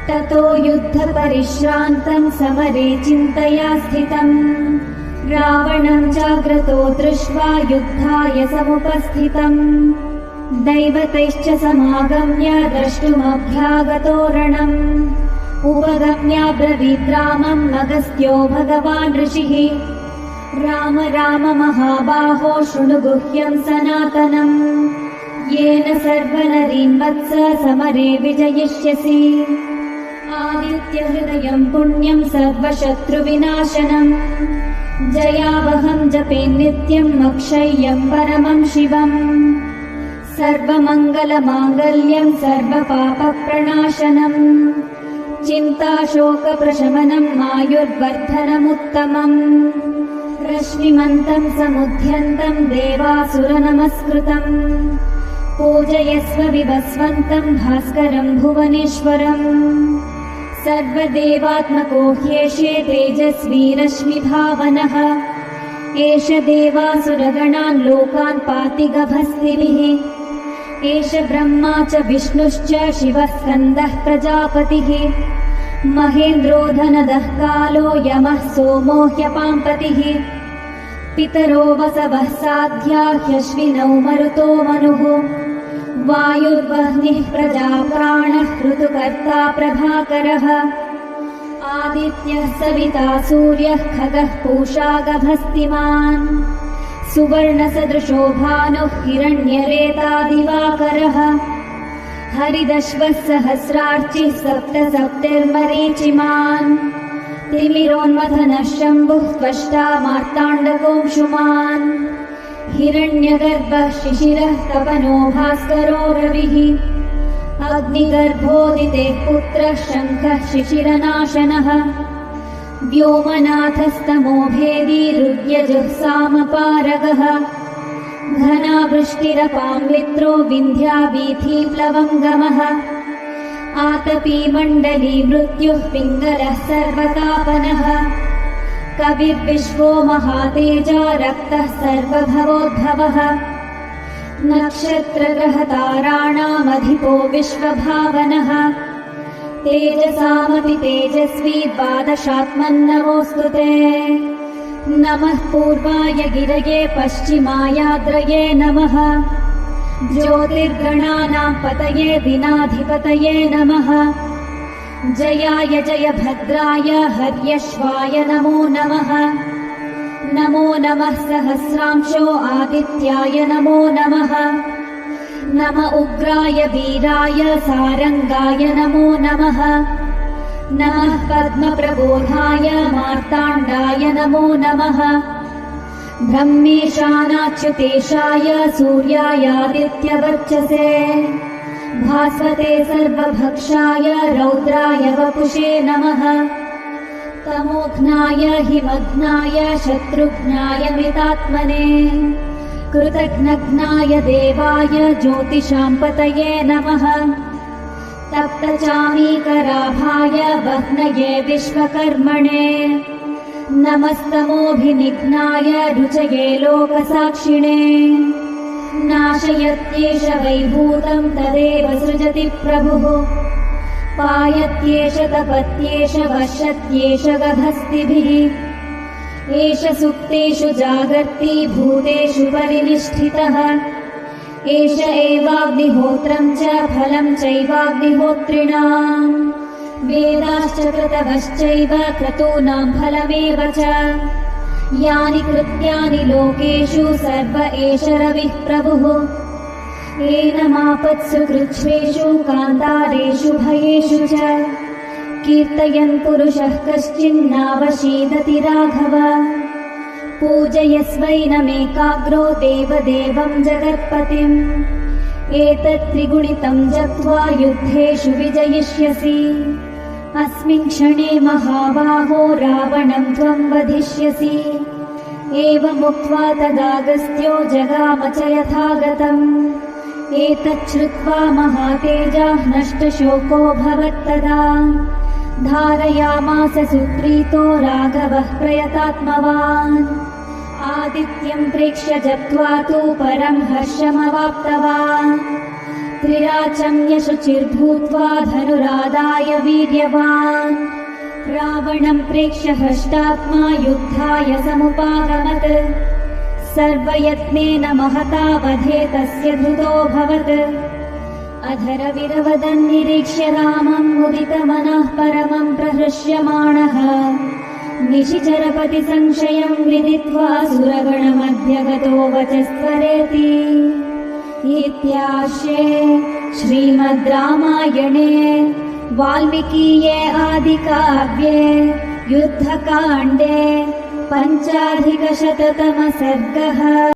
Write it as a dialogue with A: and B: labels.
A: ततो युद्धपरिश्रान्तं समरे चिन्तया स्थितम् रावणं जाग्रतो दृष्ट्वा युद्धाय समुपस्थितम् दैवतैश्च समागम्य द्रष्टुमभ्यागतो रणम् उपगम्याब्रवीत् रामम् अगस्त्यो भगवान् ऋषिः राम राम महाबाहो शृणु गुह्यं सनातनम् येन सर्वनरीन् वत्स समरे विजयिष्यसि आदित्यहृदयं पुण्यं सर्वशत्रुविनाशनम् जयावहं जपे नित्यम् अक्षय्यं परमं शिवम् सर्वमङ्गलमाङ्गल्यं सर्वपापप्रणाशनम् चिन्ताशोकप्रशमनम् आयुर्वर्धनमुत्तमम् रश्मिमन्तं समुद्यन्तं देवासुरनमस्कृतम् पूजयस्व विभस्वन्तं भास्करं भुवनेश्वरम् सर्वदेवात्मको ह्येषे तेजस्वी रश्मिभावनः एष देवासुरगणान् लोकान् पाति गभस्तिभिः एष ब्रह्मा च विष्णुश्च शिवः स्कन्दः प्रजापतिः महेन्द्रो धनदः कालो यमः सोमो ह्यपाम्पतिः पितरो वसवः साध्या ह्यश्विनौ मरुतो मनुः वायुर्वह्निः प्रजाप्राणः ऋतुकर्ता प्रभाकरः आदित्यः सविता सूर्यः खगः पूषा गभस्तिमान् सुवर्णसदृशो भानुः हिरण्यरेता दिवाकरः हरिदश्वः सहस्रार्चिः सप्त सप्तिर्मरीचिमान् तिमिरोन्मथनः शम्भुः त्वष्टा मार्ताण्डकोऽंशुमान् हिरण्यगर्भः शिशिरः तपनो भास्करो रविः अग्निगर्भोदितेः पुत्रः शङ्खः शिशिरनाशनः व्योमनाथस्तमो भेदी रुद्यजुः सामपारगः घनावृष्टिरपां मित्रो विन्ध्यावीथीप्लवङ्गमः आतपी मण्डली मृत्युः पिङ्गलः सर्वतापनः कविर्विश्वो महातेजा रक्तः सर्वभवोद्भवः नक्षत्रग्रहताराणामधिपो विश्वभावनः तेजसामपि तेजस्वी द्वादशात्मन्नमोऽस्तु ते नमः पूर्वाय गिरये पश्चिमायाद्रये नमः ज्योतिर्गणानां पतये दिनाधिपतये नमः जयाय जयभद्राय हर्यश्वाय नमो नमः नमो नमः सहस्रांशो आदित्याय नमो नमः नम उग्राय वीराय सारंगाय नमो नमः नमः पद्मप्रबोधाय मार्ताण्डाय नमो नमः ब्रह्मेशानाच्युतेशाय सूर्यायादित्यवर्चसे भास्वते सर्वभक्षाय रौद्राय वपुषे नमः तमोघ्नाय हिमघ्नाय शत्रुघ्नाय मृतात्मने कृतघ्नघ्नाय देवाय ज्योतिषां पतये नमः तप्तचामीकराभाय वह्नये विश्वकर्मणे नमस्तमोभिनिघ्नाय रुचये लोकसाक्षिणे नाशयत्येष वैभूतं तदेव सृजति प्रभुः पायत्येष तपत्येष वश्यत्येष गभस्तिभिः एष सुप्तेषु जागर्ति भूतेषु परिनिष्ठितः एष एवाग्निहोत्रं च फलं चैवाग्निहोत्रिणाम् वेदाश्च क्रतवश्चैव क्रतूनां फलमेव च यानि कृत्यानि लोकेषु सर्व एष रविः प्रभुः एनमापत्सु कृच्छ्रेषु कान्तारेषु भयेषु च कीर्तयन् पुरुषः कश्चिन्नावशीदति राघव पूजयस्वैनमेकाग्रो देवदेवं जगत्पतिम् एतत् त्रिगुणितं जप्त्वा युद्धेषु विजयिष्यसि अस्मिन् क्षणे महाबाहो रावणं त्वं वधिष्यसि एवमुक्त्वा तदागस्त्यो जगाम च यथागतम् एतत् श्रुत्वा महातेजाः नष्टशोको भवत्तदा धारयामास सुप्रीतो राघवः प्रयतात्मवान् आदित्यं प्रेक्ष्य जप्त्वा तु परं हर्षमवाप्तवान् त्रिराचम्य शुचिर्भूत्वा धनुरादाय वीर्यवान् रावणं प्रेक्ष्य हष्टात्मा युद्धाय समुपागमत् सर्वयत्नेन महता वधे तस्य धृतोऽभवत् अधरविरवदन् निरीक्ष्य रामं मुदितमनः परमं प्रहृष्यमाणः निशिचरपति संशयं विदित्वा सुरगणमध्यगतो वचस्त्वरेति इत्याश्रे श्रीमद् रामायणे वाल्मीकीये आदिकाव्ये युद्धकाण्डे 5+शततमः सर्गः।